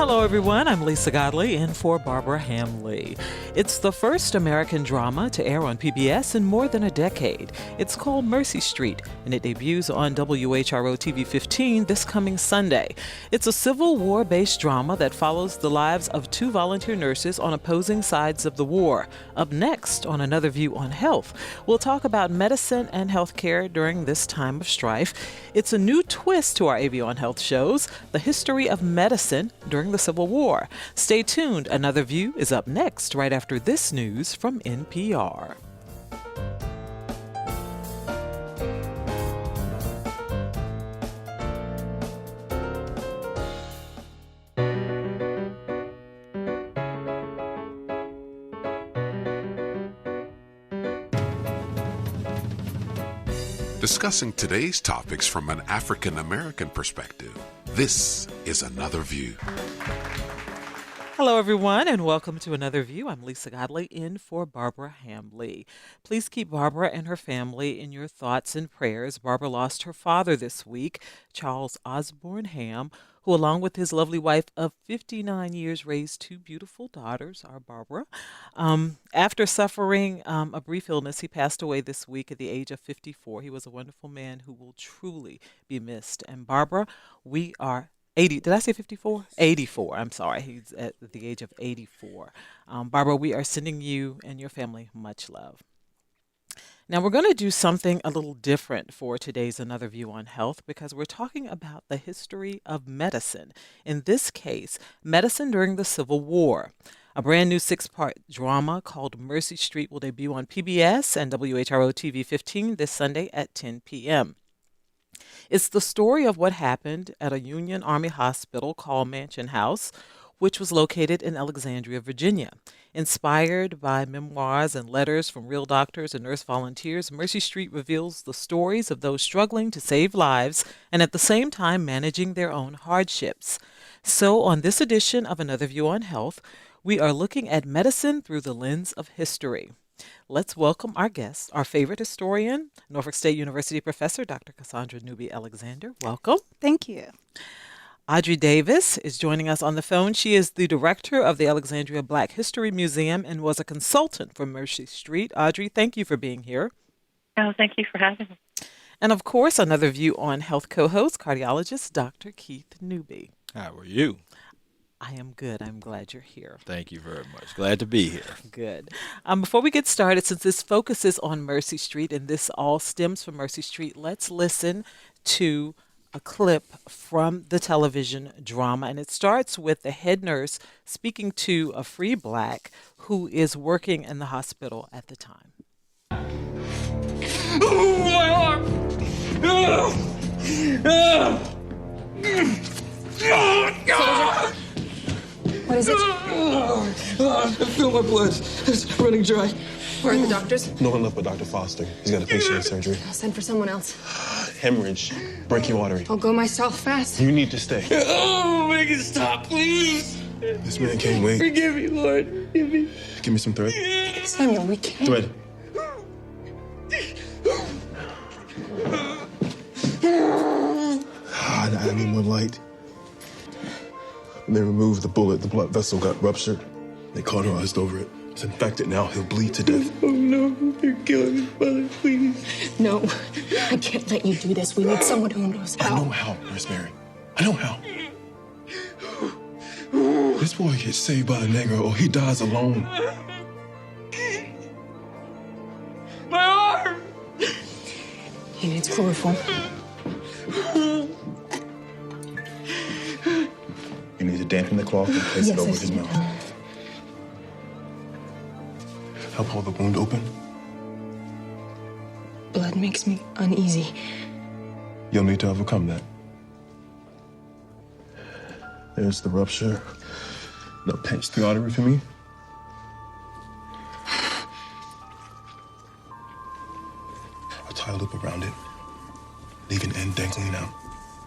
Hello, everyone. I'm Lisa Godley in for Barbara Hamley. It's the first American drama to air on PBS in more than a decade. It's called Mercy Street, and it debuts on WHRO-TV 15 this coming Sunday. It's a Civil War-based drama that follows the lives of two volunteer nurses on opposing sides of the war. Up next, on Another View on Health, we'll talk about medicine and healthcare during this time of strife. It's a new twist to our AV on Health shows, the history of medicine during the Civil War. Stay tuned. Another View is up next, right after this news from NPR. Discussing today's topics from an African American perspective, this is Another View. Hello, everyone, and welcome to Another View. I'm Lisa Godley in for Barbara Hamley. Please keep Barbara and her family in your thoughts and prayers. Barbara lost her father this week, Charles Osborne Ham, who, along with his lovely wife of 59 years, raised two beautiful daughters, our Barbara. After suffering a brief illness, he passed away this week at the age of 54. He was a wonderful man who will truly be missed. And Barbara, we are 80. Did I say 54? 84. I'm sorry. He's at the age of 84. Barbara, we are sending you and your family much love. Now, we're going to do something a little different for today's Another View on Health because we're talking about the history of medicine. In this case, medicine during the Civil War. A brand new 6-part drama called Mercy Street will debut on PBS and WHRO-TV 15 this Sunday at 10 p.m. It's the story of what happened at a Union Army hospital called Mansion House, which was located in Alexandria, Virginia. Inspired by memoirs and letters from real doctors and nurse volunteers, Mercy Street reveals the stories of those struggling to save lives and at the same time managing their own hardships. So on this edition of Another View on Health, we are looking at medicine through the lens of history. Let's welcome our guest, our favorite historian, Norfolk State University professor, Dr. Cassandra Newby-Alexander. Welcome. Thank you. Audrey Davis is joining us on the phone. She is the director of the Alexandria Black History Museum and was a consultant for Mercy Street. Audrey, thank you for being here. Oh, thank you for having me. And of course, Another View on Health co-host, cardiologist, Dr. Keith Newby. How are you? I am good. I'm glad you're here. Thank you very much. Glad to be here. Good. Before we get started, since this focuses on Mercy Street and this all stems from Mercy Street, let's listen to a clip from the television drama. And it starts with the head nurse speaking to a free Black who is working in the hospital at the time. Oh, my arm! What is it? I feel my blood. It's running dry. Where are the doctors? No one left but Dr. Foster. He's got a patient in surgery. I'll send for someone else. Hemorrhage. Brachial artery. I'll go myself fast. You need to stay. Oh, make it stop, please. This man can't wait. Forgive me, Lord. Forgive me. Give me some thread. Samuel, we can't. Thread. I need more light. When they removed the bullet, the blood vessel got ruptured. They cauterized over it. It's infected now. He'll bleed to death. Oh, no. They're killing his mother, please. No, I can't let you do this. We need someone who knows how. I know how, Nurse Mary. I know how. This boy gets saved by a Negro or he dies alone. My arm! He needs chloroform. You need to dampen the cloth and place it over his mouth. Help hold the wound open. Blood makes me uneasy. You'll need to overcome that. There's the rupture. Now pinch the artery for me. I'll tie a loop around it. Leave an end dangling out.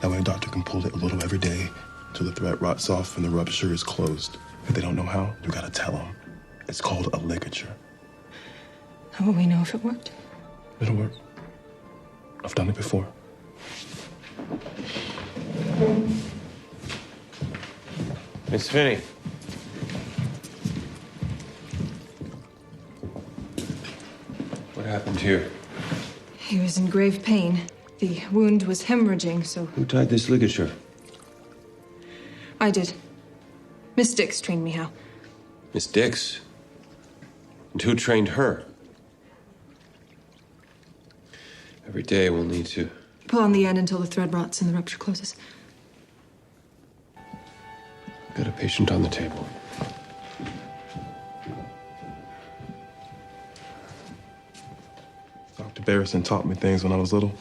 That way a doctor can pull it a little every day until the thread rots off and the rupture is closed. If they don't know how, you gotta tell them. It's called a ligature. How will we know if it worked? It'll work. I've done it before. Miss Finney. What happened here? He was in grave pain. The wound was hemorrhaging, so Who tied this ligature? I did. Miss Dix trained me how. Miss Dix? And who trained her? Every day we'll need to... Pull on the end until the thread rots and the rupture closes. Got a patient on the table. Dr. Barrison taught me things when I was little.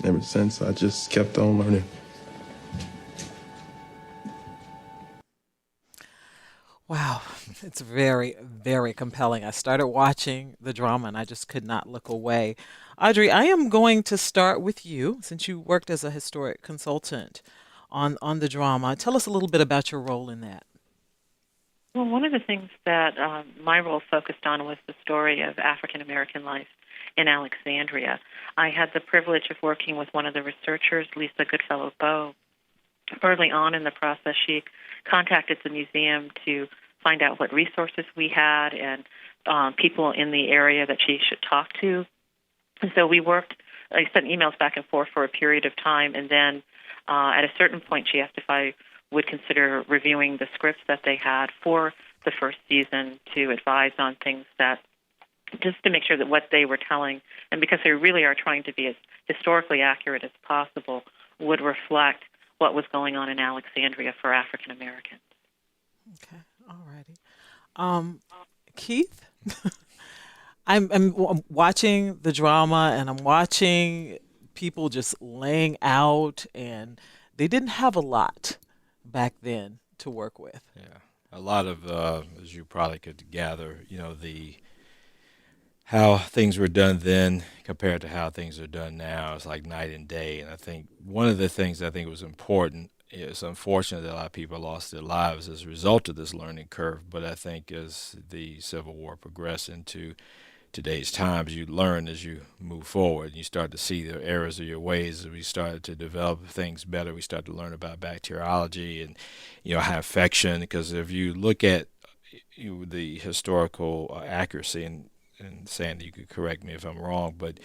Ever since, I just kept on learning. Wow, it's very, very compelling. I started watching the drama and I just could not look away. Audrey, I am going to start with you since you worked as a historic consultant on the drama. Tell us a little bit about your role in that. Well, one of the things that my role focused on was the story of African American life in Alexandria. I had the privilege of working with one of the researchers, Lisa Goodfellow-Bowe. Early on in the process, she contacted the museum to find out what resources we had and people in the area that she should talk to. And so we worked, I sent emails back and forth for a period of time, and then at a certain point she asked if I would consider reviewing the scripts that they had for the first season to advise on things that, just to make sure that what they were telling, and because they really are trying to be as historically accurate as possible, would reflect what was going on in Alexandria for African Americans. Okay, all righty. Keith, I'm watching the drama and I'm watching people just laying out, and they didn't have a lot back then to work with. Yeah, a lot of, as you probably could gather, how things were done then compared to how things are done now is like night and day. And I think one of the things I think was important is, unfortunate that a lot of people lost their lives as a result of this learning curve. But I think as the Civil War progressed into today's times, you learn as you move forward. You start to see the errors of your ways. We started to develop things better. We started to learn about bacteriology and, how infection. Because if you look at the historical accuracy, and Sandy, you could correct me if I'm wrong, but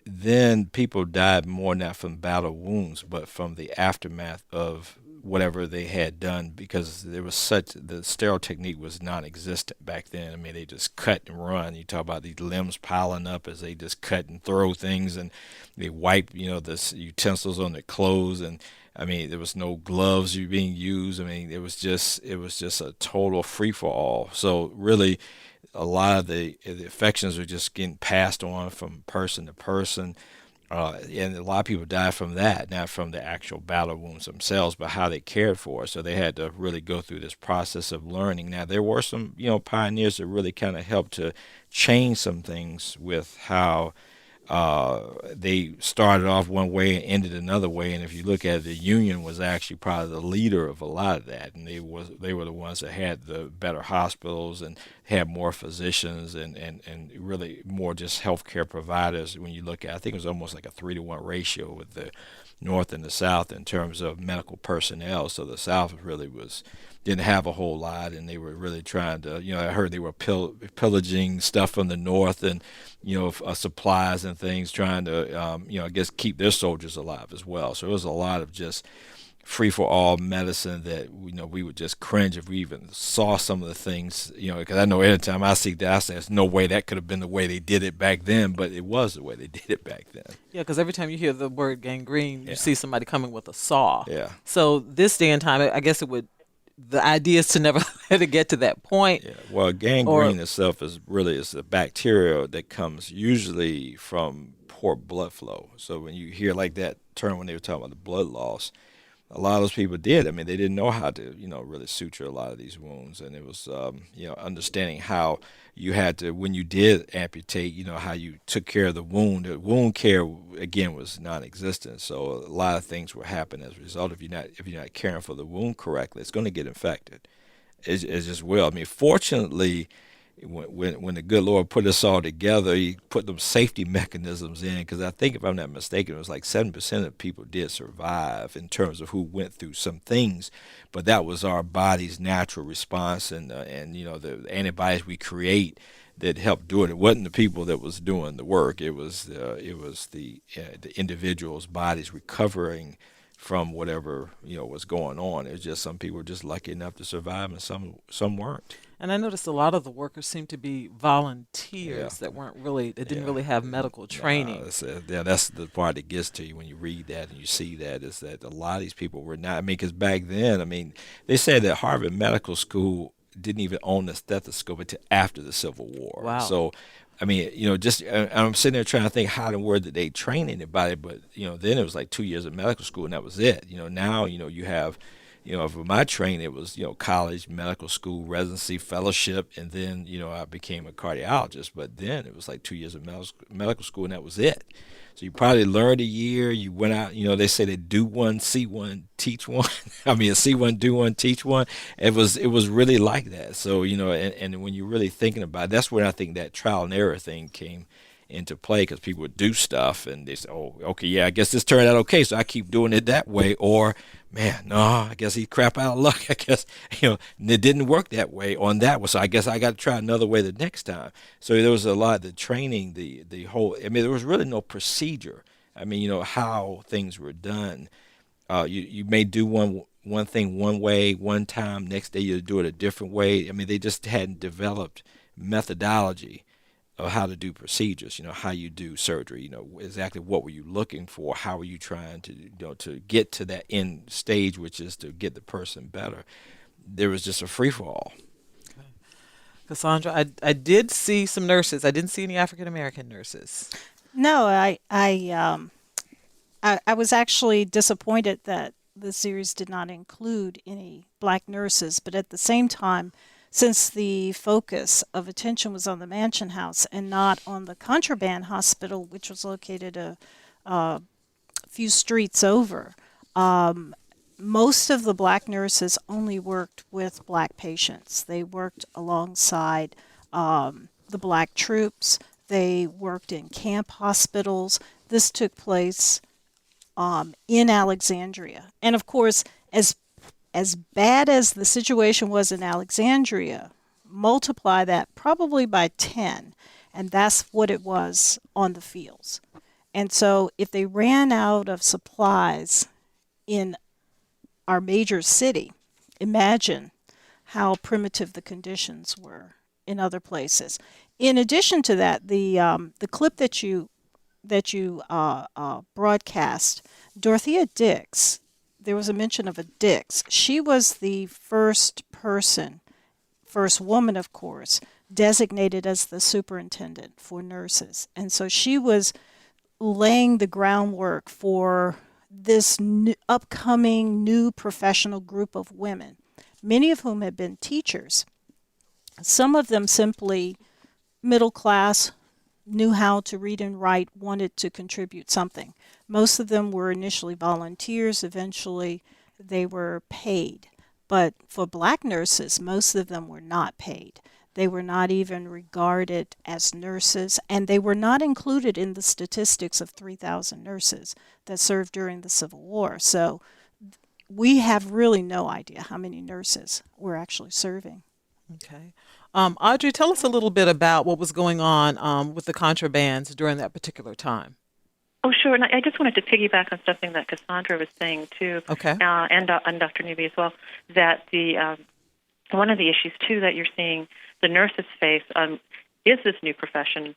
then people died more not from battle wounds, but from the aftermath of whatever they had done, because there was the sterile technique was non-existent back then. I mean, they just cut and run. You talk about these limbs piling up as they just cut and throw things, and they wipe, the utensils on their clothes, and I mean, there was no gloves being used. I mean, it was just a total free-for-all. So really, a lot of the infections are just getting passed on from person to person. And a lot of people died from that, not from the actual battle wounds themselves, but how they cared for it. So they had to really go through this process of learning. Now, there were some, pioneers that really kind of helped to change some things with how they started off one way and ended another way. And if you look at it, the Union was actually probably the leader of a lot of that. And they were the ones that had the better hospitals and had more physicians and really more just healthcare providers. When you look at, I think it was almost like a 3-to-1 ratio with the North and the South in terms of medical personnel. So the South really didn't have a whole lot, and they were really trying to, I heard they were pillaging stuff from the North and, supplies and things, trying to, I guess keep their soldiers alive as well. So it was a lot of just free-for-all medicine that, we would just cringe if we even saw some of the things, because I know every time I see that, I say, there's no way that could have been the way they did it back then, but it was the way they did it back then. Yeah, because every time you hear the word gangrene, you see somebody coming with a saw. Yeah. So this day and time, I guess the idea is to never let it get to that point. Yeah. Well, gangrene itself is a bacteria that comes usually from poor blood flow. So when you hear like that term when they were talking about the blood loss, a lot of those people did. I mean, they didn't know how to, really suture a lot of these wounds. And it was, understanding how you had to, when you did amputate, how you took care of the wound. The wound care, again, was non-existent. So a lot of things will happen as a result. If you're not caring for the wound correctly, it's going to get infected. It just will. I mean, fortunately, when the good Lord put us all together, He put them safety mechanisms in. Because I think, if I'm not mistaken, it was like 7% of people did survive in terms of who went through some things, but that was our body's natural response, and the antibodies we create that helped do it. It wasn't the people that was doing the work. It was the individual's bodies recovering from whatever was going on. It was just some people were just lucky enough to survive, and some weren't. And I noticed a lot of the workers seemed to be volunteers that didn't really have medical training. That's the part that gets to you when you read that and you see that, is that a lot of these people were not. Because back then, they said that Harvard Medical School didn't even own the stethoscope until after the Civil War. Wow. So, I'm sitting there trying to think how in the world did they train anybody, but, then it was like 2 years of medical school and that was it. Now, you have, for my training, it was, college, medical school, residency, fellowship, and then, I became a cardiologist. But then it was like 2 years of medical school and that was it. So you probably learned a year. You went out, they say they do one, see one, teach one. See one, do one, teach one. It was really like that. So, and when you're really thinking about it, that's where I think that trial and error thing came into play, because people would do stuff and they say, oh, okay, yeah, I guess this turned out okay, so I keep doing it that way. Or, man, no, I guess he crap out of luck. I guess, it didn't work that way on that one, so I guess I got to try another way the next time. So there was a lot of the training, the whole, there was really no procedure. How things were done. You may do one thing one way one time, next day you do it a different way. They just hadn't developed methodology of how to do procedures, how you do surgery, exactly what were you looking for, how were you trying to, to get to that end stage, which is to get the person better. There was just a free-for-all. Okay. Cassandra, I did see some nurses. I didn't see any African-American nurses. No, I was actually disappointed that the series did not include any black nurses, but at the same time, since the focus of attention was on the Mansion House and not on the Contraband Hospital, which was located a few streets over, most of the black nurses only worked with black patients. They worked alongside the black troops. They worked in camp hospitals. This took place in Alexandria. And of course, as bad as the situation was in Alexandria, multiply that probably by 10, and that's what it was on the fields. And so if they ran out of supplies in our major city, imagine how primitive the conditions were in other places. In addition to that, the clip that you broadcast, Dorothea Dix, there was a mention of a Dix. She was the first woman, of course, designated as the superintendent for nurses. And so she was laying the groundwork for this upcoming new professional group of women, many of whom had been teachers. Some of them simply middle class, knew how to read and write, wanted to contribute something. Most of them were initially volunteers. Eventually, they were paid. But for black nurses, most of them were not paid. They were not even regarded as nurses, and they were not included in the statistics of 3,000 nurses that served during the Civil War. So we have really no idea how many nurses were actually serving. Okay. Audrey, tell us a little bit about what was going on with the contrabands during that particular time. Oh, sure. And I just wanted to piggyback on something that Cassandra was saying, too, okay. And Dr. Newby as well, that one of the issues, too, that you're seeing the nurses face is this new profession,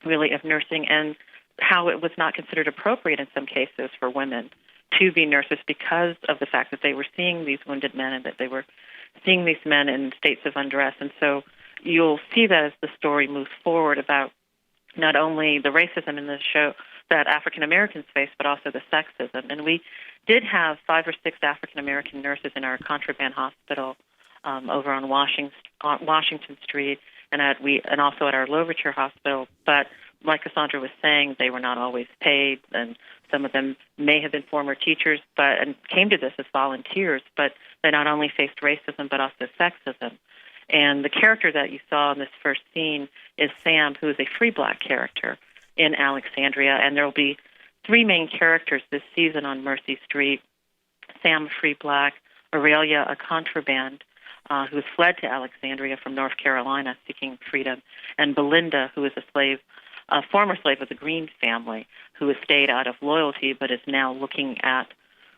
really, of nursing, and how it was not considered appropriate in some cases for women to be nurses because of the fact that they were seeing these wounded men and that they were seeing these men in states of undress. And so you'll see that as the story moves forward about not only the racism in the show that African Americans face, but also the sexism. And we did have 5 or 6 African American nurses in our Contraband Hospital over on Washington Street, and also at our Louverture Hospital. But like Cassandra was saying, they were not always paid, and some of them may have been former teachers, and came to this as volunteers. But they not only faced racism, but also sexism. And the character that you saw in this first scene is Sam, who is a free black character in Alexandria. And there will be 3 main characters this season on Mercy Street: Sam, a free black; Aurelia, a contraband who has fled to Alexandria from North Carolina seeking freedom; and Belinda, who is a former slave of the Green family, who has stayed out of loyalty but is now looking at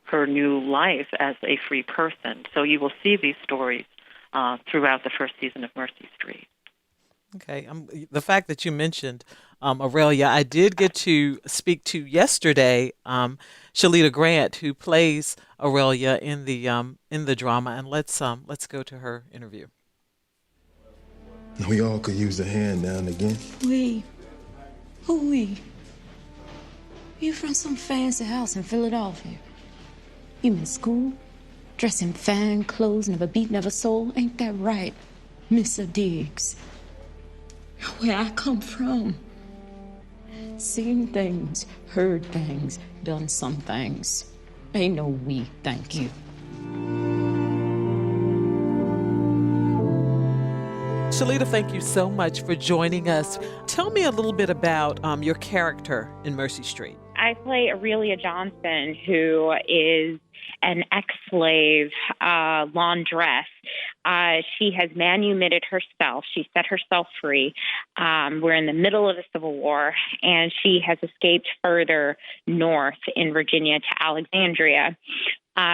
her new life as a free person. So you will see these stories throughout the first season of Mercy Street. Okay. The fact that you mentioned Aurelia, I did get to speak to yesterday Shalita Grant, who plays Aurelia in the drama, and let's go to her interview. We all could use a hand now and again. We? Who we? You from some fancy house in Philadelphia. You in school, dressing fine clothes, never beat, never sold. Ain't that right, Mr. Diggs? Where I come from, seen things, heard things, done some things. Ain't no we, thank you. Shalita, thank you so much for joining us. Tell me a little bit about your character in Mercy Street. I play Aurelia Johnson, who is an ex-slave laundress. She has manumitted herself. She set herself free. We're in the middle of the Civil War, and she has escaped further north in Virginia to Alexandria,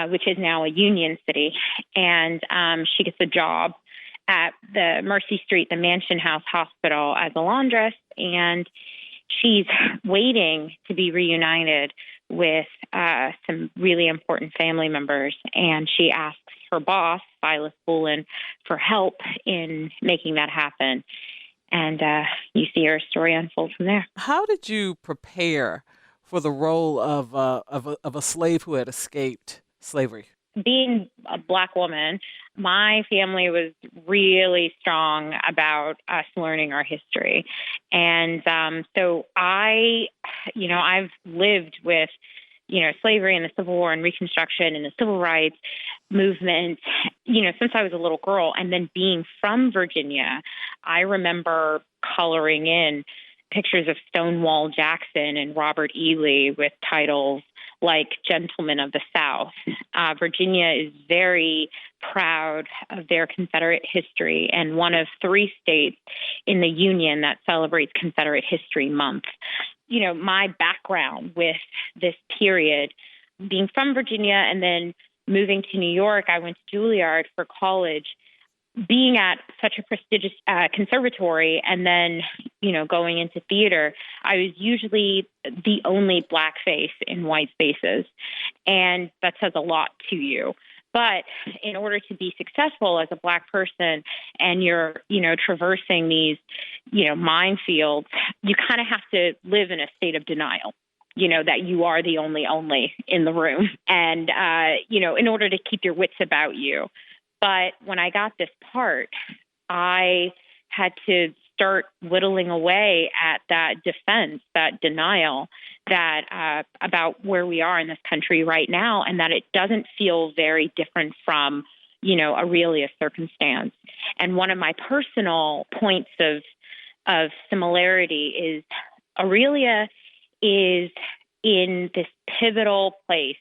which is now a Union city. And she gets a job at the Mercy Street, the Mansion House Hospital, as a laundress, and she's waiting to be reunited with some really important family members, and she asks her boss, Silas Bullen, for help in making that happen. And you see her story unfold from there. How did you prepare for the role of a slave who had escaped slavery? Being a Black woman, my family was really strong about us learning our history. And so I've lived with, slavery and the Civil War and Reconstruction and the Civil Rights movement, since I was a little girl. And then being from Virginia, I remember coloring in pictures of Stonewall Jackson and Robert E. Lee with titles like Gentlemen of the South. Virginia is very proud of their Confederate history and one of 3 states in the Union that celebrates Confederate History Month. My background with this period, being from Virginia and then moving to New York, I went to Juilliard for college. Being at such a prestigious conservatory and then, going into theater, I was usually the only Black face in white spaces. And that says a lot to you. But in order to be successful as a Black person and you're, traversing these, minefields, you kind of have to live in a state of denial. That you are the only in the room. And, in order to keep your wits about you. But when I got this part, I had to start whittling away at that defense, that denial, that about where we are in this country right now, and that it doesn't feel very different from, Aurelia's circumstance. And one of my personal points of similarity is Aurelia is in this pivotal place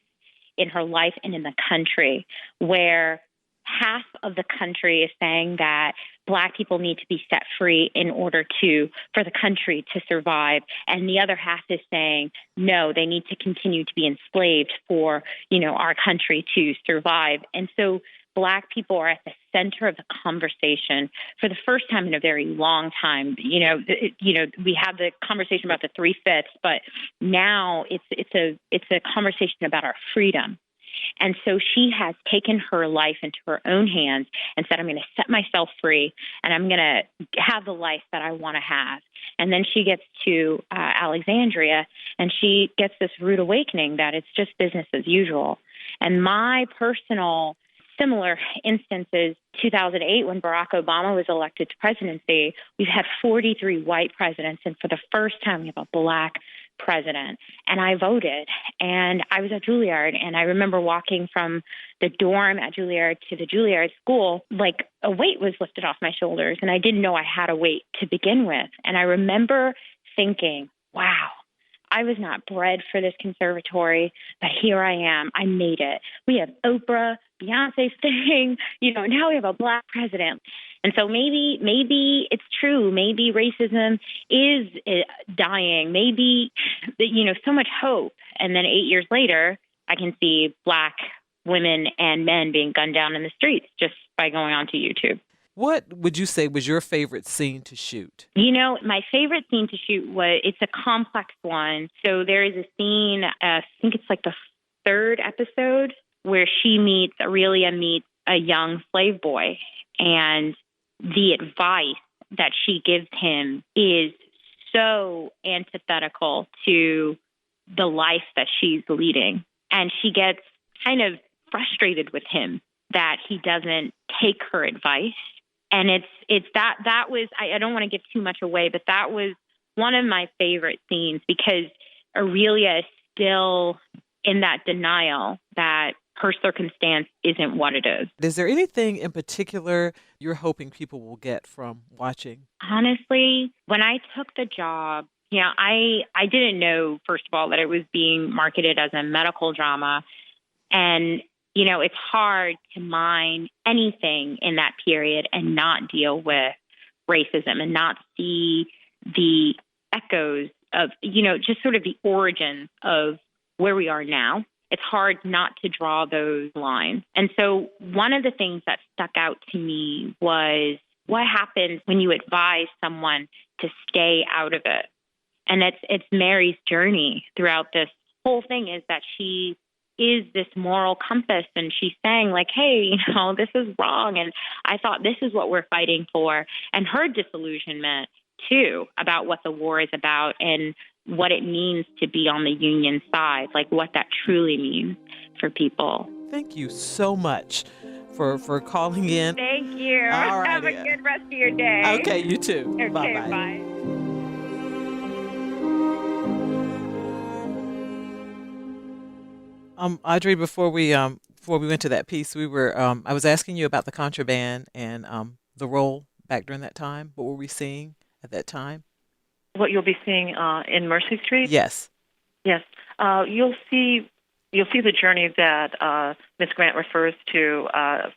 in her life and in the country where half of the country is saying that Black people need to be set free in order for the country to survive. And the other half is saying, no, they need to continue to be enslaved for, our country to survive. And so Black people are at the center of the conversation for the first time in a very long time. We have the conversation about the 3/5, but now it's a conversation about our freedom. And so she has taken her life into her own hands and said, I'm going to set myself free and I'm going to have the life that I want to have. And then she gets to Alexandria and she gets this rude awakening that it's just business as usual. And my personal similar instances, 2008, when Barack Obama was elected to presidency, we've had 43 white presidents. And for the first time, we have a Black president. And I voted, and I was at Juilliard, and I remember walking from the dorm at Juilliard to the Juilliard school, like a weight was lifted off my shoulders, and I didn't know I had a weight to begin with. And I remember thinking, wow, I was not bred for this conservatory, but here I am. I made it. We have Oprah, Beyonce staying, now we have a Black president. And so maybe it's true. Maybe racism is dying. Maybe, so much hope. And then 8 years later, I can see Black women and men being gunned down in the streets just by going onto YouTube. What would you say was your favorite scene to shoot? My favorite scene to shoot it's a complex one. So there is a scene, I think it's like the third episode, where Aurelia meets a young slave boy. And the advice that she gives him is so antithetical to the life that she's leading. And she gets kind of frustrated with him that he doesn't take her advice. And it's that was, I don't want to give too much away, but that was one of my favorite scenes because Aurelia is still in that denial that her circumstance isn't what it is. Is there anything in particular you're hoping people will get from watching? Honestly, when I took the job, I didn't know, first of all, that it was being marketed as a medical drama. And it's hard to mine anything in that period and not deal with racism and not see the echoes of, just sort of the origins of where we are now. It's hard not to draw those lines. And so one of the things that stuck out to me was what happens when you advise someone to stay out of it. And it's Mary's journey throughout this whole thing is that she is this moral compass, and she's saying like, hey, this is wrong, and I thought this is what we're fighting for. And her disillusionment too about what the war is about and what it means to be on the Union side, like what that truly means for people. Thank you so much for calling in. Thank you. All right. Have a good rest of your day. Okay, you too. Okay, Bye-bye. bye. Audrey, before we went to that piece, we were I was asking you about the contraband and the role back during that time. What were we seeing at that time? What you'll be seeing in Mercy Street? Yes. Yes. You'll see the journey that Miss Grant refers to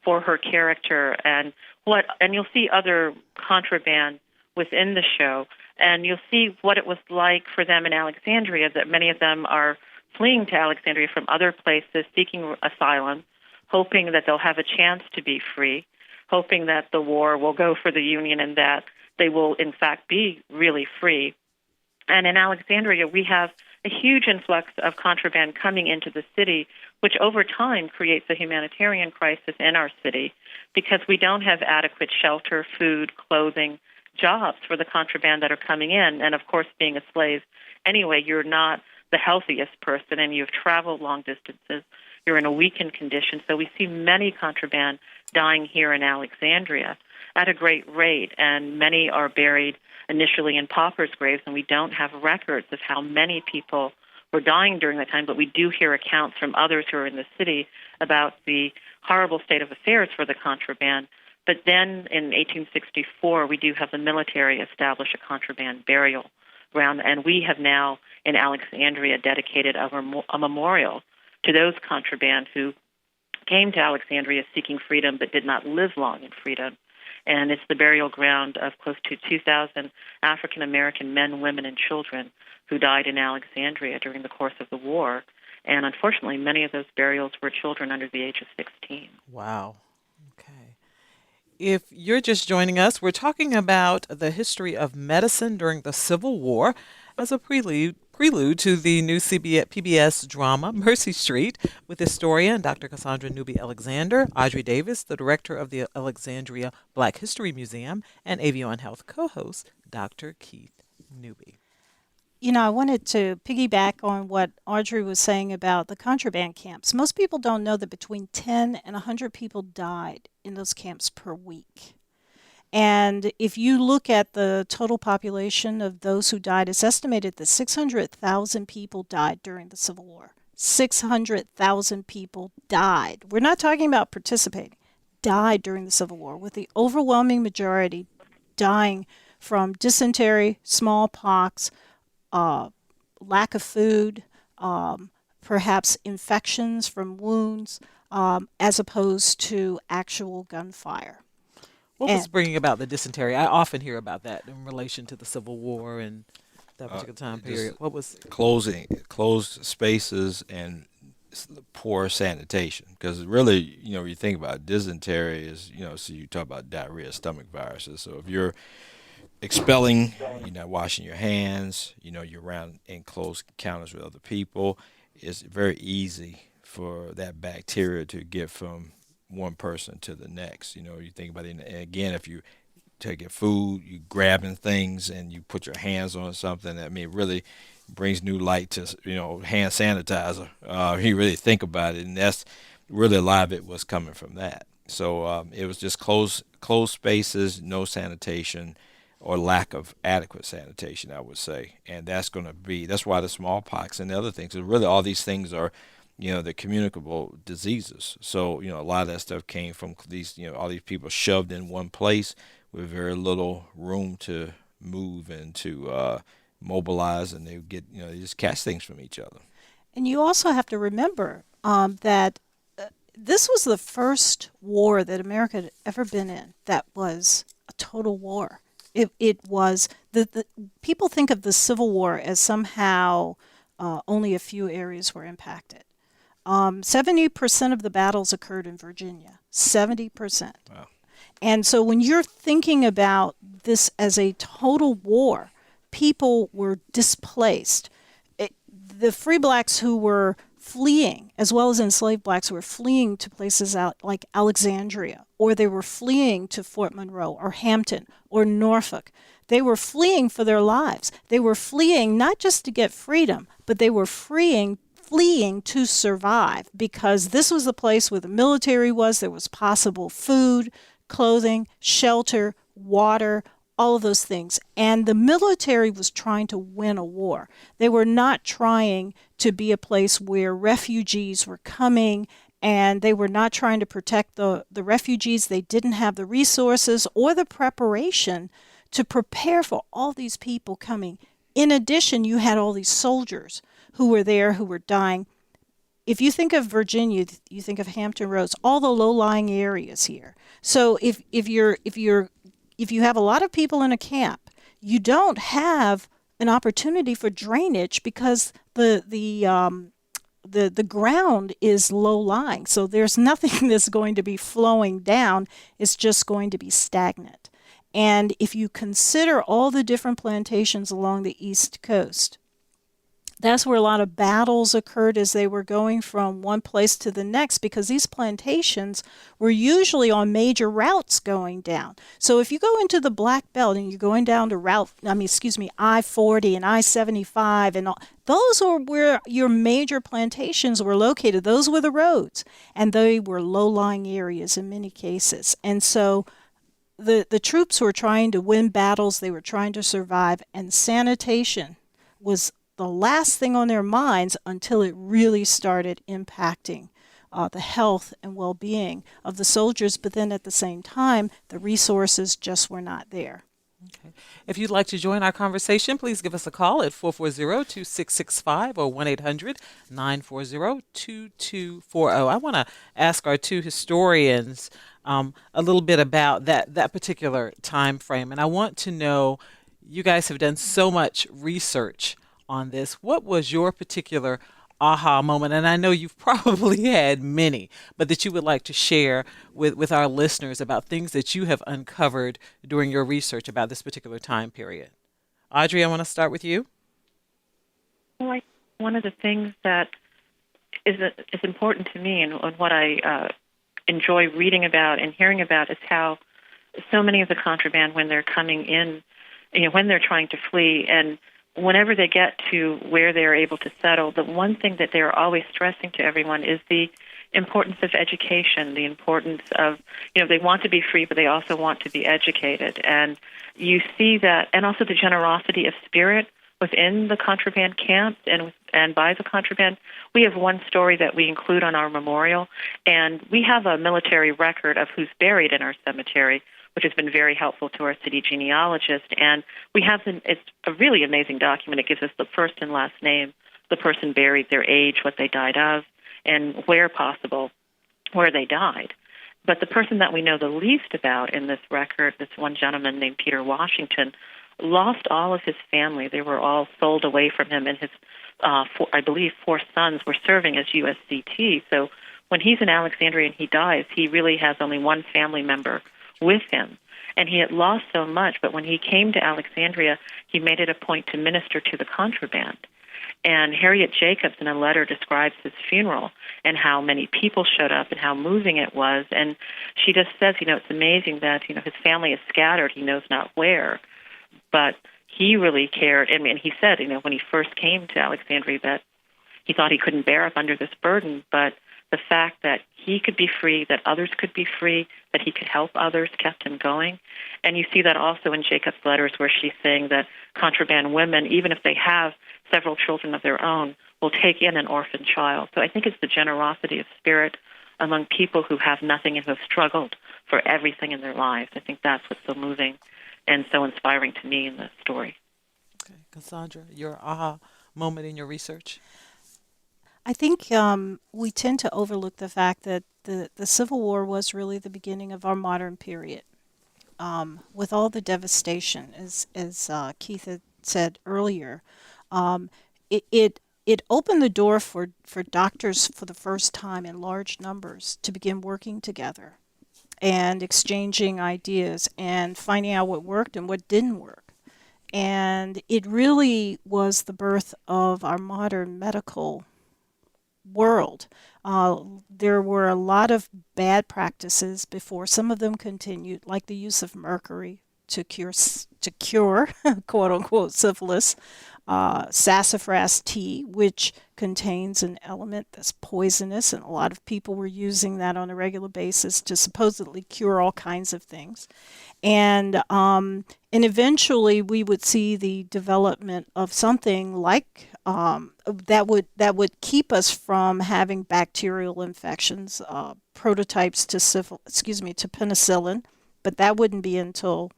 for her character, and you'll see other contraband within the show, and you'll see what it was like for them in Alexandria. That many of them are fleeing to Alexandria from other places, seeking asylum, hoping that they'll have a chance to be free, hoping that the war will go for the Union and that they will, in fact, be really free. And in Alexandria, we have a huge influx of contraband coming into the city, which over time creates a humanitarian crisis in our city because we don't have adequate shelter, food, clothing, jobs for the contraband that are coming in. And, of course, being a slave, anyway, you're not the healthiest person and you've traveled long distances. You're in a weakened condition. So we see many contraband dying here in Alexandria at a great rate, and many are buried initially in paupers' graves, and we don't have records of how many people were dying during that time, but we do hear accounts from others who are in the city about the horrible state of affairs for the contraband. But then in 1864, we do have the military establish a contraband burial ground, and we have now in Alexandria dedicated a memorial to those contraband who came to Alexandria seeking freedom but did not live long in freedom. And it's the burial ground of close to 2,000 African-American men, women, and children who died in Alexandria during the course of the war. And unfortunately, many of those burials were children under the age of 16. Wow. Okay. If you're just joining us, we're talking about the history of medicine during the Civil War as a prelude to the new PBS drama, Mercy Street, with historian Dr. Cassandra Newby-Alexander, Audrey Davis, the director of the Alexandria Black History Museum, and Avion Health co-host Dr. Keith Newby. I wanted to piggyback on what Audrey was saying about the contraband camps. Most people don't know that between 10 and 100 people died in those camps per week. And if you look at the total population of those who died, it's estimated that 600,000 people died during the Civil War. 600,000 people died. We're not talking about participating. Died during the Civil War, with the overwhelming majority dying from dysentery, smallpox, lack of food, perhaps infections from wounds, as opposed to actual gunfire. What was bringing about the dysentery? I often hear about that in relation to the Civil War and that particular time period. What was closed spaces and poor sanitation? Because really, when you think about it, dysentery is, so you talk about diarrhea, stomach viruses. So if you're expelling, you're not washing your hands, you're around in close encounters with other people, it's very easy for that bacteria to get from one person to the next. You think about it, and again, if you take your food, you grabbing things and you put your hands on something, it really brings new light to, hand sanitizer. You really think about it, and that's really a lot of it was coming from that. So it was just closed spaces, no sanitation, or lack of adequate sanitation, I would say. And that's why the smallpox and the other things, really all these things are, they're communicable diseases. So, a lot of that stuff came from these, all these people shoved in one place with very little room to move and to mobilize, and they get, they just catch things from each other. And you also have to remember that this was the first war that America had ever been in that was a total war. It was, the people think of the Civil War as somehow only a few areas were impacted. 70% of the battles occurred in Virginia. 70%. Wow. And so when you're thinking about this as a total war, people were displaced. The free blacks who were fleeing, as well as enslaved blacks who were fleeing to places out like Alexandria, or they were fleeing to Fort Monroe or Hampton or Norfolk. They were fleeing for their lives. They were fleeing not just to get freedom, but they were fleeing to survive, because this was the place where the military was. There was possible food, clothing, shelter, water, all of those things. And the military was trying to win a war. They were not trying to be a place where refugees were coming, and they were not trying to protect the refugees. They didn't have the resources or the preparation to prepare for all these people coming. In addition, you had all these soldiers who were there, who were dying. If you think of Virginia, you think of Hampton Roads, all the low-lying areas here. So if you have a lot of people in a camp, you don't have an opportunity for drainage because the ground is low-lying. So there's nothing that's going to be flowing down. It's just going to be stagnant. And if you consider all the different plantations along the East Coast, that's where a lot of battles occurred as they were going from one place to the next, because these plantations were usually on major routes going down. So if you go into the Black Belt and you're going down to I-40 and I-75 and all, those are where your major plantations were located. Those were the roads, and they were low-lying areas in many cases. And so the troops were trying to win battles. They were trying to survive, and sanitation was the last thing on their minds until it really started impacting the health and well-being of the soldiers. But then at the same time, the resources just were not there. Okay. If you'd like to join our conversation, please give us a call at 440-2665 or 1-800-940-2240. I want to ask our two historians a little bit about that particular time frame. And I want to know, you guys have done so much research on this. What was your particular aha moment? And I know you've probably had many, but that you would like to share with our listeners about things that you have uncovered during your research about this particular time period. Audrey, I want to start with you. Well, one of the things that is important to me, and what I enjoy reading about and hearing about, is how so many of the contraband, when they're coming in, when they're trying to flee, and whenever they get to where they're able to settle, the one thing that they're always stressing to everyone is the importance of education, the importance of, they want to be free, but they also want to be educated. And you see that, and also the generosity of spirit within the contraband camps and by the contraband. We have one story that we include on our memorial, and we have a military record of who's buried in our cemetery, which has been very helpful to our city genealogist. And we have it's a really amazing document. It gives us the first and last name, the person buried, their age, what they died of, and where possible, where they died. But the person that we know the least about in this record, this one gentleman named Peter Washington, lost all of his family. They were all sold away from him, and his, I believe, 4 sons were serving as USCT. So when he's in Alexandria and he dies, he really has only one family member with him. And he had lost so much, but when he came to Alexandria, he made it a point to minister to the contraband. And Harriet Jacobs, in a letter, describes his funeral and how many people showed up and how moving it was. And she just says, it's amazing that, his family is scattered, he knows not where. But he really cared. And he said, when he first came to Alexandria, that he thought he couldn't bear up under this burden. But the fact that he could be free, that others could be free, that he could help others kept him going. And you see that also in Jacob's letters, where she's saying that contraband women, even if they have several children of their own, will take in an orphan child. So I think it's the generosity of spirit among people who have nothing and who have struggled for everything in their lives. I think that's what's so moving and so inspiring to me in the story. Okay, Cassandra, your aha moment in your research? I think we tend to overlook the fact that the Civil War was really the beginning of our modern period. With all the devastation, as Keith had said earlier, it opened the door for doctors for the first time in large numbers to begin working together and exchanging ideas and finding out what worked and what didn't work. And it really was the birth of our modern medical world. There were a lot of bad practices before. Some of them continued, like the use of mercury to cure quote unquote syphilis, sassafras tea, which contains an element that's poisonous, and a lot of people were using that on a regular basis to supposedly cure all kinds of things. And eventually we would see the development of something like that would keep us from having bacterial infections, prototypes to penicillin, but that wouldn't be until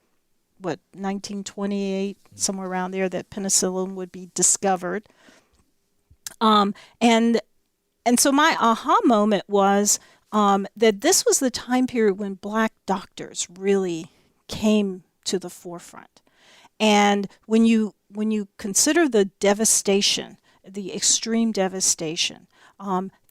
1928, somewhere around there, that penicillin would be discovered. And so my aha moment was that this was the time period when Black doctors really came to the forefront. And when you consider the devastation, the extreme devastation,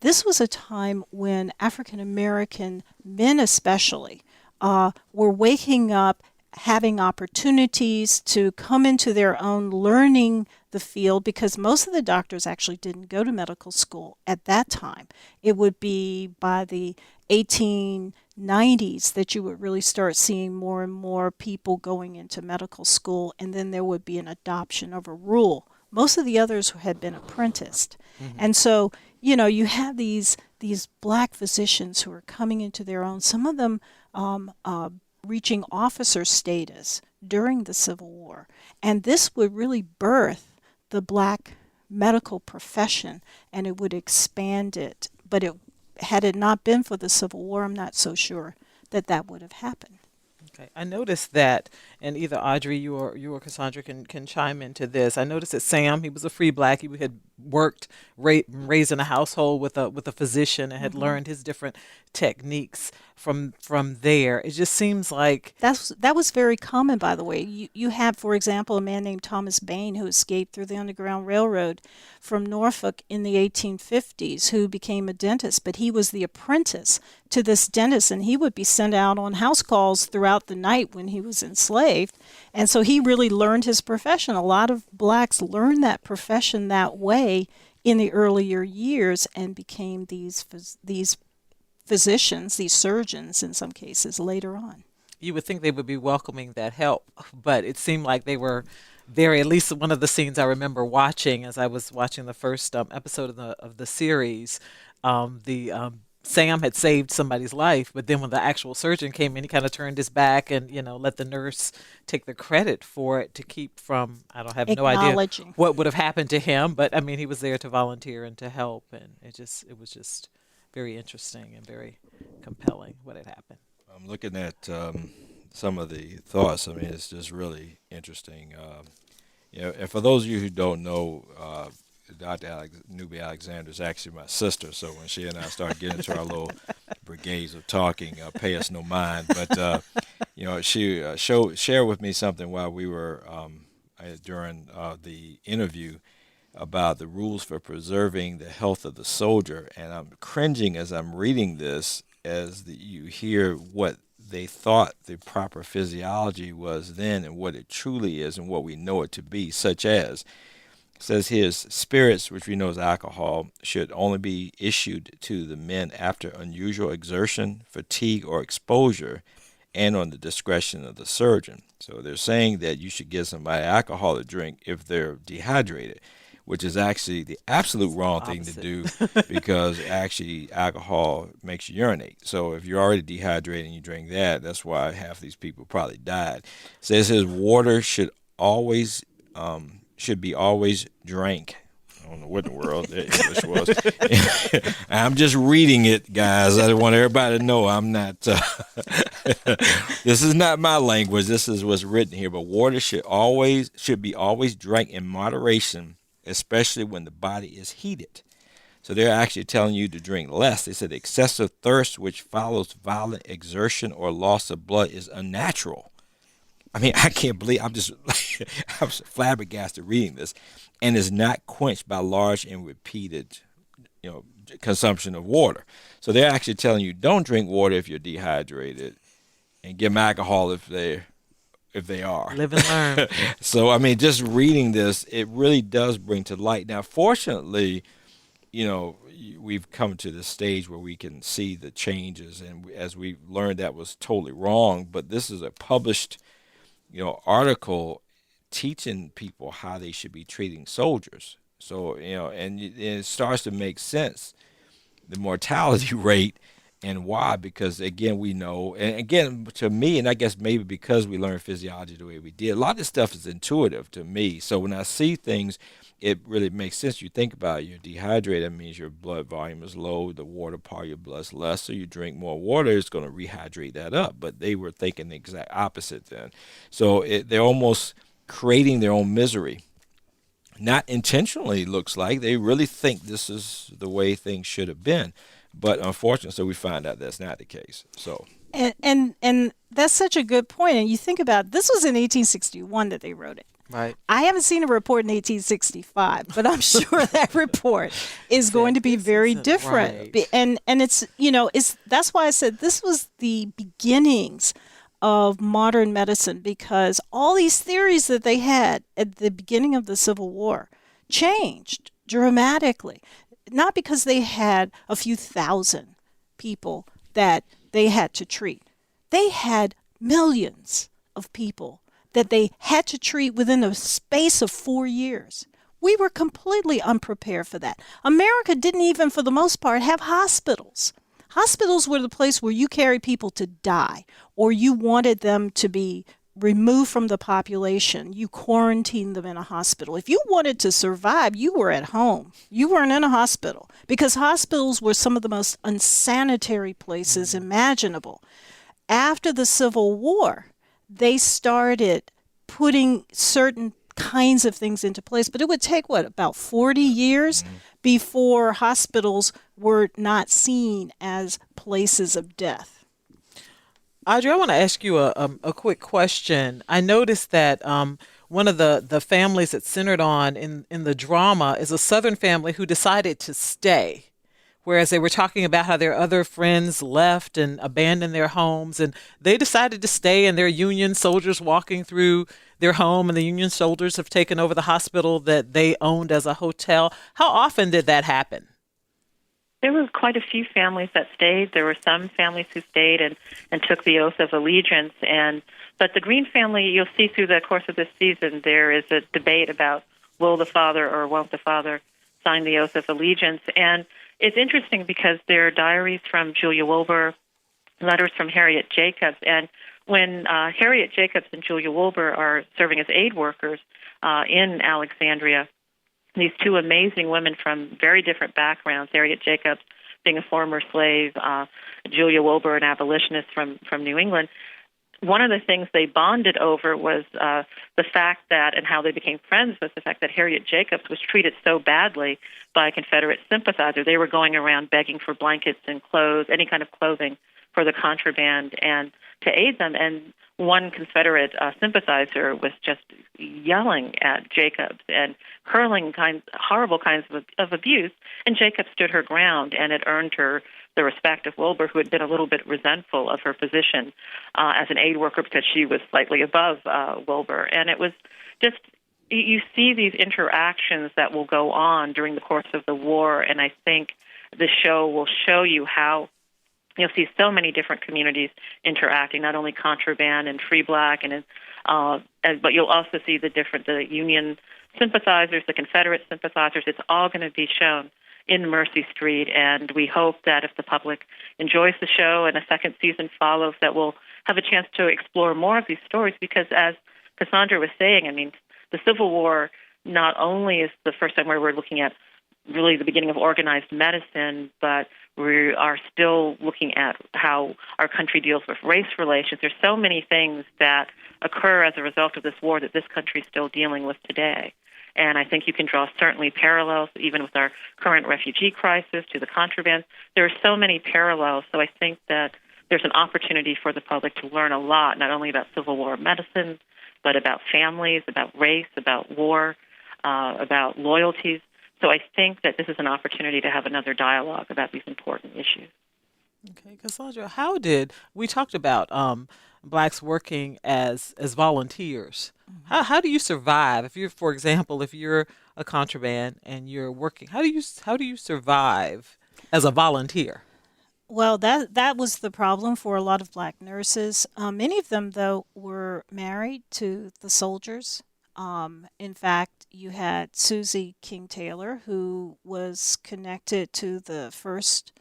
this was a time when African American men especially were waking up, having opportunities to come into their own, learning the field, because most of the doctors actually didn't go to medical school at that time. It would be by the 1890s that you would really start seeing more and more people going into medical school, and then there would be an adoption of a rule. Most of the others had been apprenticed. Mm-hmm. And so, you have these Black physicians who are coming into their own, some of them reaching officer status during the Civil War. And this would really birth the Black medical profession, and it would expand it. But had it not been for the Civil War, I'm not so sure that would have happened. Okay, I noticed that, and either Audrey, you or Cassandra can chime into this. I noticed that Sam, he was a free Black. He had worked, raised in a household with a physician, and had mm-hmm. learned his different techniques from there. It just seems like that was very common, by the way. You have, for example, a man named Thomas Bain who escaped through the Underground Railroad from Norfolk in the 1850s, who became a dentist, but he was the apprentice to this dentist, and he would be sent out on house calls throughout the night when he was enslaved. And so he really learned his profession. A lot of Blacks learned that profession that way in the earlier years and became these physicians, these surgeons in some cases later on. You would think they would be welcoming that help, but it seemed like they were very, at least one of the scenes I remember watching as I was watching the first episode of the series, the Sam had saved somebody's life, but then when the actual surgeon came in, he kind of turned his back and, let the nurse take the credit for it to keep from, I don't have no idea Acknowledging. what would have happened to him, but I mean, he was there to volunteer and to help, and it was just very interesting and very compelling what had happened. I'm looking at some of the thoughts. I mean, it's just really interesting. And for those of you who don't know, Dr. Newby-Alexander is actually my sister, so when she and I start getting into our little brigades of talking, pay us no mind. But, she shared with me something while we were during the interview about the rules for preserving the health of the soldier. And I'm cringing as I'm reading this as you hear what they thought the proper physiology was then and what it truly is and what we know it to be, such as says here, spirits, which we know is alcohol, should only be issued to the men after unusual exertion, fatigue, or exposure, and on the discretion of the surgeon. So they're saying that you should give somebody alcohol to drink if they're dehydrated, which is actually the absolute wrong thing to do because actually alcohol makes you urinate. So if you're already dehydrated and you drink that, that's why half these people probably died. It says his water should be always drank. I don't know what in the world the English was. I'm just reading it, guys. I want everybody to know I'm not. This is not my language. This is what's written here. But water should be always drank in moderation, especially when the body is heated. So they're actually telling you to drink less. They said excessive thirst, which follows violent exertion or loss of blood, is unnatural. I mean, I can't believe I'm flabbergasted reading this, and is not quenched by large and repeated, consumption of water. So they're actually telling you don't drink water if you're dehydrated, and give them alcohol if they are. Live and learn. So I mean, just reading this, it really does bring to light. Now, fortunately, we've come to the stage where we can see the changes, and as we learned, that was totally wrong. But this is a published article teaching people how they should be treating soldiers. So, and it starts to make sense, the mortality rate and why, because again, we know, and again, to me, and I guess maybe because we learned physiology the way we did, a lot of this stuff is intuitive to me. So when I see things, it really makes sense. You think about it, you're dehydrated, that means your blood volume is low, the water part of your blood is less, so you drink more water, it's going to rehydrate that up. But they were thinking the exact opposite then. So they're almost creating their own misery. Not intentionally, looks like. They really think this is the way things should have been. But unfortunately, so we find out that's not the case. So and that's such a good point. And you think about, this was in 1861 that they wrote it. Right. I haven't seen a report in 1865, but I'm sure that report is going to be very different. Right. And it's that's why I said this was the beginnings of modern medicine, because all these theories that they had at the beginning of the Civil War changed dramatically. Not because they had a few thousand people that they had to treat. They had millions of people that they had to treat within a space of 4 years. We were completely unprepared for that. America didn't even, for the most part, have hospitals. Hospitals were the place where you carried people to die, or you wanted them to be removed from the population. You quarantined them in a hospital. If you wanted to survive, you were at home. You weren't in a hospital, because hospitals were some of the most unsanitary places imaginable. After the Civil War, they started putting certain kinds of things into place, but it would take, about 40 years before hospitals were not seen as places of death. Audrey, I want to ask you a quick question. I noticed that one of the families that's centered on in the drama is a Southern family who decided to stay, whereas they were talking about how their other friends left and abandoned their homes, and they decided to stay, and they're Union soldiers walking through their home, and the Union soldiers have taken over the hospital that they owned as a hotel. How often did that happen? There were quite a few families that stayed. There were some families who stayed and took the oath of allegiance. But the Green family, you'll see through the course of this season, there is a debate about will the father or won't the father sign the oath of allegiance. And it's interesting because there are diaries from Julia Wilbur, letters from Harriet Jacobs, and when Harriet Jacobs and Julia Wilbur are serving as aid workers in Alexandria, these two amazing women from very different backgrounds, Harriet Jacobs being a former slave, Julia Wilbur, an abolitionist from New England, one of the things they bonded over was the fact that, and how they became friends, was the fact that Harriet Jacobs was treated so badly by Confederate sympathizers. They were going around begging for blankets and clothes, any kind of clothing for the contraband, and to aid them. And one Confederate sympathizer was just yelling at Jacobs and hurling horrible kinds of abuse, and Jacobs stood her ground, and it earned her the respect of Wilbur, who had been a little bit resentful of her position as an aid worker because she was slightly above Wilbur. And it was just, you see these interactions that will go on during the course of the war, and I think the show will show you how you'll see so many different communities interacting, not only contraband and free black, but you'll also see the Union sympathizers, the Confederate sympathizers. It's all going to be shown in Mercy Street, and we hope that if the public enjoys the show and a second season follows, that we'll have a chance to explore more of these stories, because as Cassandra was saying, I mean, the Civil War not only is the first time where we're looking at really the beginning of organized medicine, but we are still looking at how our country deals with race relations. There's so many things that occur as a result of this war that this country is still dealing with today. And I think you can draw certainly parallels, even with our current refugee crisis, to the contraband. There are so many parallels, so I think that there's an opportunity for the public to learn a lot, not only about Civil War medicine, but about families, about race, about war, about loyalties. So I think that this is an opportunity to have another dialogue about these important issues. Okay, Cassandra, we talked about blacks working as volunteers. Mm-hmm. How do you survive if you're, for example, if you're a contraband and you're working? How do you survive as a volunteer? Well, that was the problem for a lot of black nurses. Many of them, though, were married to the soldiers. In fact, you had Susie King Taylor, who was connected to the first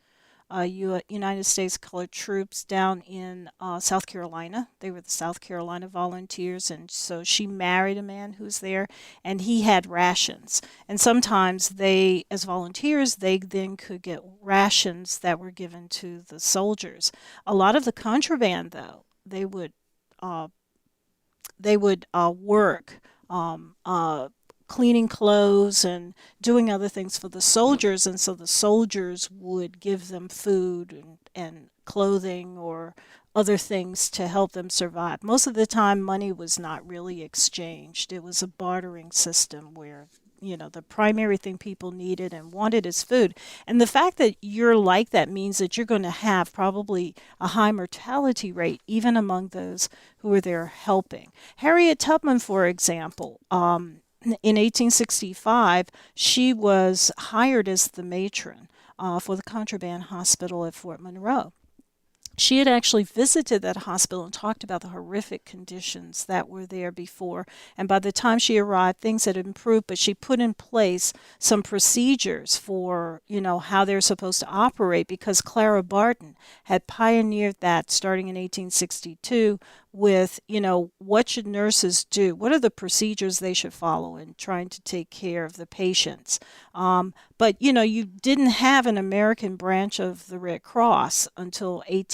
United States colored troops down in South Carolina. They were the South Carolina Volunteers, and so she married a man who's there, and he had rations. And sometimes they, as volunteers, they then could get rations that were given to the soldiers. A lot of the contraband, though, they would work cleaning clothes and doing other things for the soldiers, and so the soldiers would give them food and clothing or other things to help them survive. Most of the time, money was not really exchanged. It was a bartering system where, the primary thing people needed and wanted is food. And the fact that you're like that means that you're going to have probably a high mortality rate, even among those who are there helping. Harriet Tubman, for example, in 1865, she was hired as the matron for the contraband hospital at Fort Monroe. She had actually visited that hospital and talked about the horrific conditions that were there before. And by the time she arrived, things had improved, but she put in place some procedures for, how they're supposed to operate, because Clara Barton had pioneered that starting in 1862 with, what should nurses do? What are the procedures they should follow in trying to take care of the patients? But, you didn't have an American branch of the Red Cross until early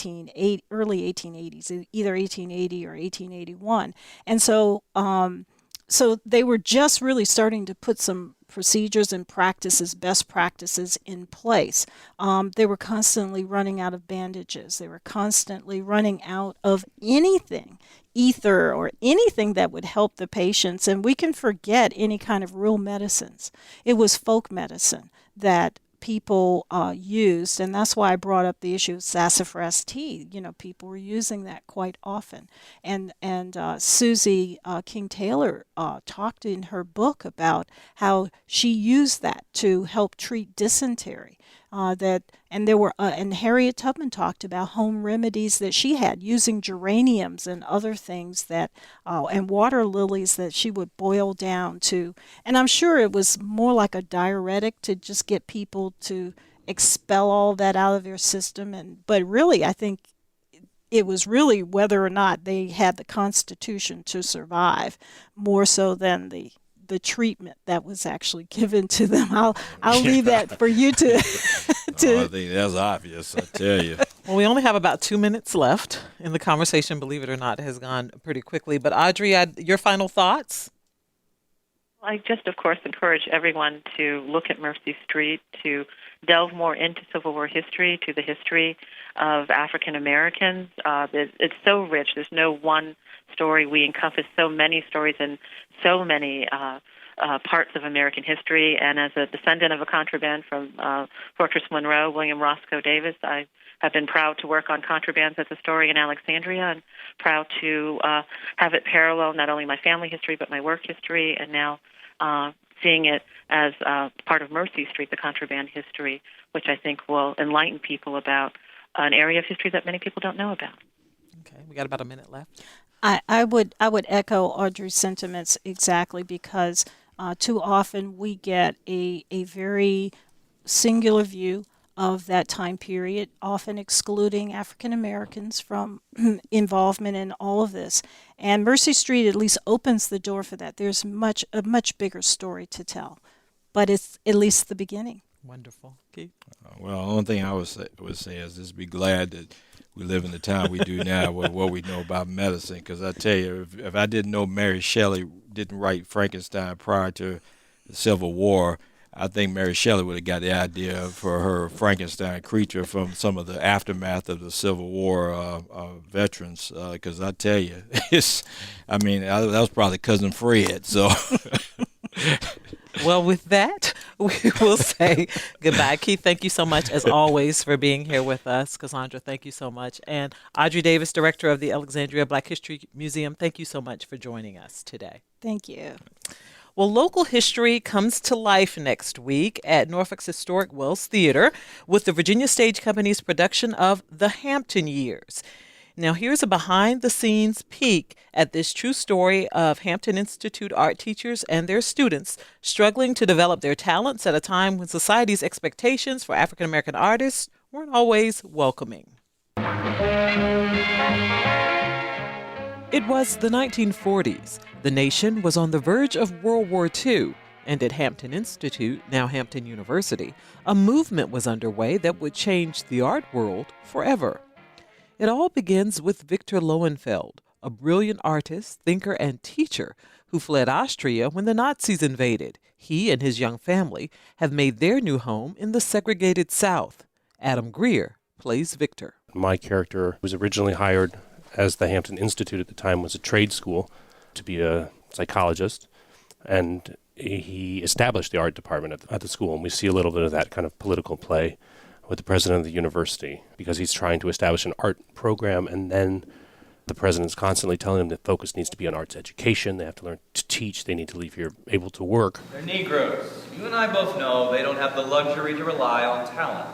1880s, either 1880 or 1881. And so they were just really starting to put some procedures and practices, best practices in place. They were constantly running out of bandages. They were constantly running out of anything, ether or anything that would help the patients. And we can forget any kind of real medicines. It was folk medicine that people used, and that's why I brought up the issue of sassafras tea. People were using that quite often. And Susie King Taylor talked in her book about how she used that to help treat dysentery. And Harriet Tubman talked about home remedies that she had using geraniums and other things and water lilies that she would boil down to. And I'm sure it was more like a diuretic to just get people to expel all that out of their system. But really, I think it was really whether or not they had the constitution to survive, more so than the treatment that was actually given to them. I'll leave that for you to. I think that's obvious, I tell you. Well, we only have about 2 minutes left, and the conversation, believe it or not, has gone pretty quickly. But Audrey, your final thoughts? I just, of course, encourage everyone to look at Mercy Street, to delve more into Civil War history, to the history of African Americans. It's so rich. There's no one story. We encompass so many stories and so many parts of American history. And as a descendant of a contraband from Fortress Monroe, William Roscoe Davis, I have been proud to work on contrabands as a story in Alexandria, and proud to have it parallel not only my family history but my work history, and now seeing it as part of Mercy Street, the contraband history, which I think will enlighten people about an area of history that many people don't know about. Okay, we got about a minute left. I would echo Audrey's sentiments exactly, because too often we get a very singular view of that time period, often excluding African Americans from involvement in all of this. And Mercy Street at least opens the door for that. There's a much bigger story to tell, but it's at least the beginning. Wonderful. Keith? Well, the only thing I would say is just be glad that we live in the time we do now with what we know about medicine. Because I tell you, if I didn't know Mary Shelley didn't write Frankenstein prior to the Civil War, I think Mary Shelley would have got the idea for her Frankenstein creature from some of the aftermath of the Civil War veterans. Because I tell you, that was probably Cousin Fred. So. Well, with that, we will say goodbye. Keith, thank you so much, as always, for being here with us. Cassandra, thank you so much. And Audrey Davis, Director of the Alexandria Black History Museum, thank you so much for joining us today. Thank you. Well, local history comes to life next week at Norfolk's historic Wells Theater with the Virginia Stage Company's production of The Hampton Years. Now, here's a behind-the-scenes peek at this true story of Hampton Institute art teachers and their students struggling to develop their talents at a time when society's expectations for African-American artists weren't always welcoming. It was the 1940s. The nation was on the verge of World War II, and at Hampton Institute, now Hampton University, a movement was underway that would change the art world forever. It all begins with Victor Lowenfeld, a brilliant artist, thinker, and teacher who fled Austria when the Nazis invaded. He and his young family have made their new home in the segregated South. Adam Greer plays Victor. My character was originally hired, as the Hampton Institute at the time was a trade school, to be a psychologist, and he established the art department at the school, and we see a little bit of that kind of political play with the president of the university, because he's trying to establish an art program, and then the president's constantly telling him that focus needs to be on arts education. They have to learn to teach. They need to leave here able to work. They're Negroes. You and I both know they don't have the luxury to rely on talent.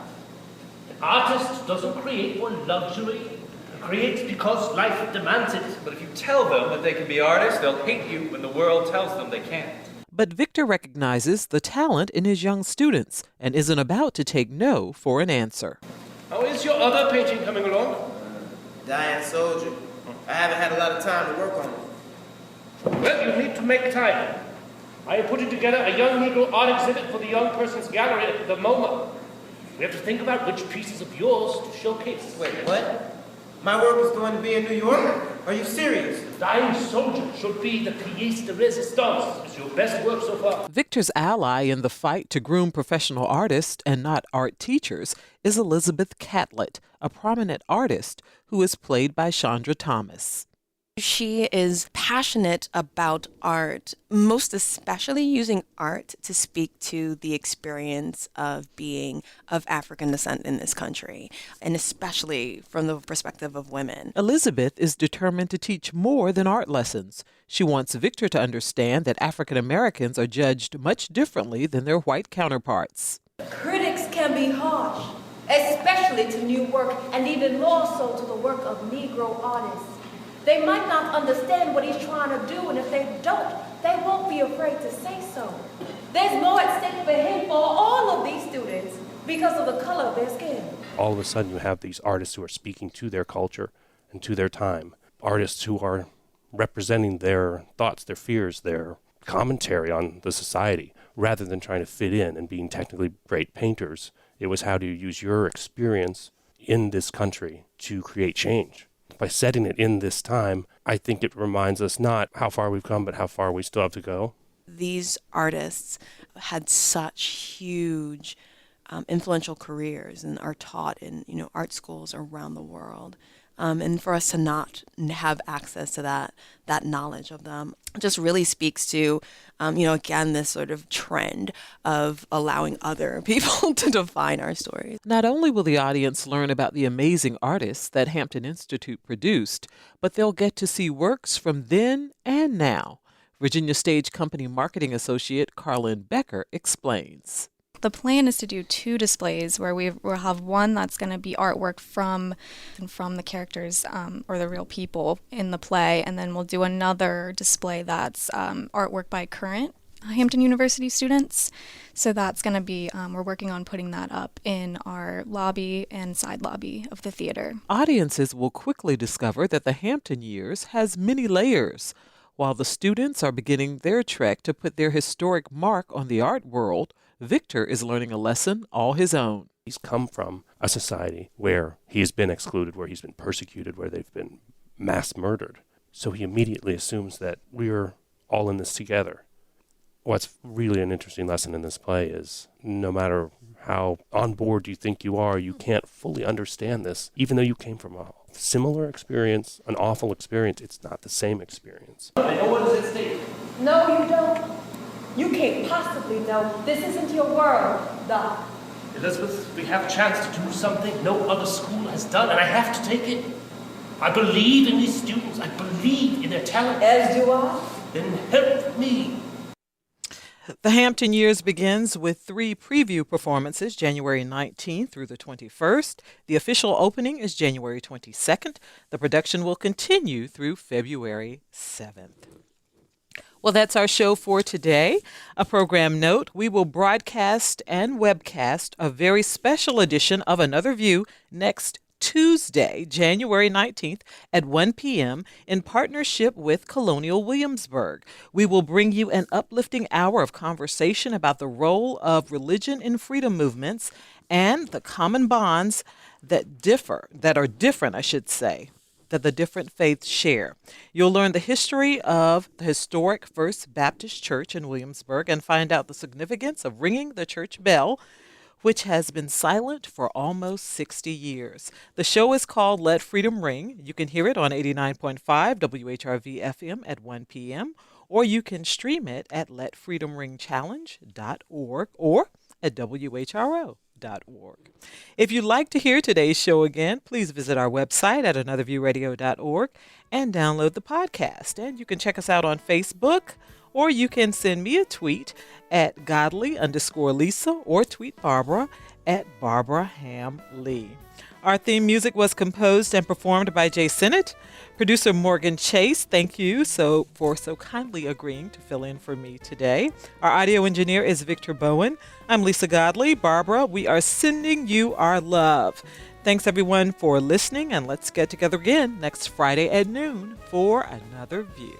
An artist doesn't create for luxury. It creates because life demands it. But if you tell them that they can be artists, they'll hate you when the world tells them they can't. But Victor recognizes the talent in his young students and isn't about to take no for an answer. How is your other painting coming along? Dying Soldier. I haven't had a lot of time to work on it. Well, you need to make time. I am putting together a young Negro art exhibit for the Young Persons Gallery at the MoMA. We have to think about which pieces of yours to showcase. Wait, what? My work is going to be in New York? Are you serious? Dying Soldier should be the pièce de résistance. It's your best work so far. Victor's ally in the fight to groom professional artists and not art teachers is Elizabeth Catlett, a prominent artist who is played by Chandra Thomas. She is passionate about art, most especially using art to speak to the experience of being of African descent in this country, and especially from the perspective of women. Elizabeth is determined to teach more than art lessons. She wants Victor to understand that African Americans are judged much differently than their white counterparts. Critics can be harsh, especially to new work, and even more so to the work of Negro artists. They might not understand what he's trying to do, and if they don't, they won't be afraid to say so. There's more at stake for him, for all of these students, because of the color of their skin. All of a sudden you have these artists who are speaking to their culture and to their time. Artists who are representing their thoughts, their fears, their commentary on the society, rather than trying to fit in and being technically great painters. It was how do you use your experience in this country to create change. By setting it in this time, I think it reminds us not how far we've come, but how far we still have to go. These artists had such huge influential careers and are taught in art schools around the world. And for us to not have access to that knowledge of them just really speaks to, again, this sort of trend of allowing other people to define our stories. Not only will the audience learn about the amazing artists that Hampton Institute produced, but they'll get to see works from then and now. Virginia Stage Company Marketing Associate Carlin Becker explains. The plan is to do 2 displays where we'll have one that's going to be artwork from the characters or the real people in the play, and then we'll do another display that's artwork by current Hampton University students. So that's going to be, we're working on putting that up in our lobby and side lobby of the theater. Audiences will quickly discover that the Hampton years has many layers. While the students are beginning their trek to put their historic mark on the art world, Victor is learning a lesson all his own. He's come from a society where he's been excluded, where he's been persecuted, where they've been mass murdered. So he immediately assumes that we're all in this together. What's really an interesting lesson in this play is no matter how on board you think you are, you can't fully understand this. Even though you came from a similar experience, an awful experience, it's not the same experience. I know what is at stake. No, you don't. You can't possibly know. This isn't your world, Doc. Elizabeth, we have a chance to do something no other school has done, and I have to take it. I believe in these students. I believe in their talent. As do I. Then help me. The Hampton Years begins with 3 preview performances, January 19th through the 21st. The official opening is January 22nd. The production will continue through February 7th. Well, that's our show for today. A program note, we will broadcast and webcast a very special edition of Another View next Tuesday, January 19th at 1 p.m. in partnership with Colonial Williamsburg. We will bring you an uplifting hour of conversation about the role of religion in freedom movements and the common bonds that are different, that the different faiths share. You'll learn the history of the historic First Baptist Church in Williamsburg and find out the significance of ringing the church bell, which has been silent for almost 60 years. The show is called Let Freedom Ring. You can hear it on 89.5 WHRV-FM at 1 p.m., or you can stream it at letfreedomringchallenge.org or at WHRO.org. If you'd like to hear today's show again, please visit our website at anotherviewradio.org and download the podcast. And you can check us out on Facebook, or you can send me a tweet at godly_Lisa or tweet Barbara at Barbara Ham Lee. Our theme music was composed and performed by Jay Sennett. Producer Morgan Chase, thank you for so kindly agreeing to fill in for me today. Our audio engineer is Victor Bowen. I'm Lisa Godley. Barbara, we are sending you our love. Thanks everyone for listening, and let's get together again next Friday at noon for Another View.